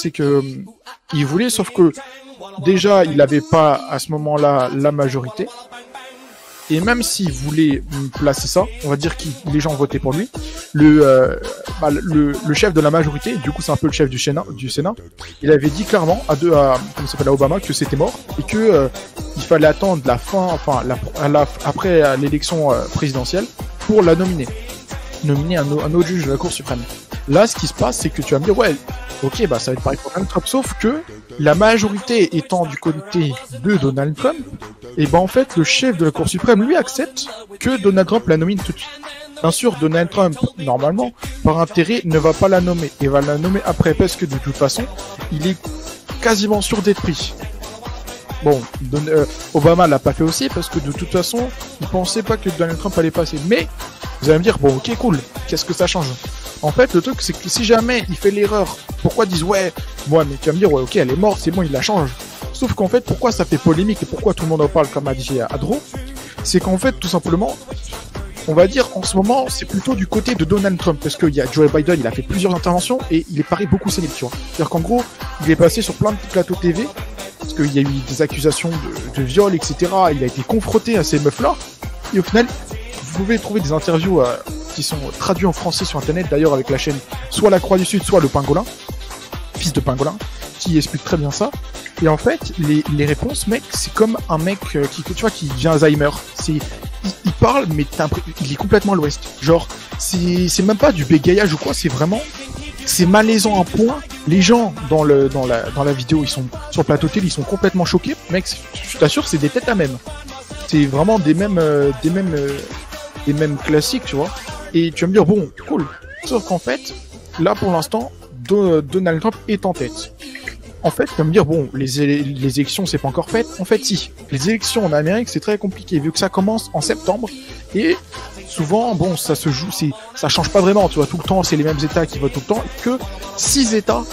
c'est que il voulait, sauf que déjà, il n'avait pas à ce moment-là la majorité. Et même s'il voulait placer ça, on va dire que les gens votaient pour lui, le chef de la majorité, du coup c'est un peu le chef du Sénat, il avait dit clairement à Obama que c'était mort et que il fallait attendre la fin, après l'élection présidentielle pour la nominer un autre juge de la Cour suprême. Là, ce qui se passe, c'est que tu vas me dire, ouais, ok, bah ça va être pareil pour Donald Trump, sauf que la majorité étant du côté de Donald Trump, et ben en fait, le chef de la Cour suprême lui accepte que Donald Trump la nomine tout de suite. Bien sûr, Donald Trump, normalement, par intérêt, ne va pas la nommer, et va la nommer après, parce que de toute façon, il est quasiment sûr d'être pris. Bon, Obama l'a pas fait aussi, parce que de toute façon, il pensait pas que Donald Trump allait passer. Mais, vous allez me dire, bon, ok, cool, qu'est-ce que ça change? En fait, le truc, c'est que si jamais il fait l'erreur, pourquoi disent, ouais, moi, mais tu vas me dire, ouais, ok, elle est morte, c'est bon, il la change. Sauf qu'en fait, pourquoi ça fait polémique et pourquoi tout le monde en parle, comme a dit Adro, c'est qu'en fait, tout simplement, on va dire, en ce moment, c'est plutôt du côté de Donald Trump, parce qu'il y a Joe Biden, il a fait plusieurs interventions, et il est pareil beaucoup célébré, tu vois. C'est-à-dire qu'en gros, il est passé sur plein de plateaux TV, parce qu'il y a eu des accusations de viol, etc. Il a été confronté à ces meufs-là, et au final, vous pouvez trouver des interviews qui sont traduites en français sur Internet, d'ailleurs avec la chaîne soit La Croix du Sud, soit Le Pingolin, fils de Pingolin, qui explique très bien ça. Et en fait, les réponses, mec, c'est comme un mec qui vient Alzheimer. Il parle, mais il est complètement à l'ouest. Genre, c'est même pas du bégayage ou quoi, c'est malaisant à point. Les gens dans la vidéo, ils sont sur le plateau télé, ils sont complètement choqués. Mec, je t'assure, c'est des têtes à même. C'est vraiment des mêmes classiques, tu vois. Et tu vas me dire, bon, cool. Sauf qu'en fait, là, pour l'instant, Donald Trump est en tête. En fait, tu vas me dire, bon, les élections, c'est pas encore fait. En fait, si. Les élections en Amérique, c'est très compliqué, vu que ça commence en septembre. Et souvent, bon, ça se joue, ça change pas vraiment, tu vois. Tout le temps, c'est les mêmes États qui votent tout le temps. Que 6 États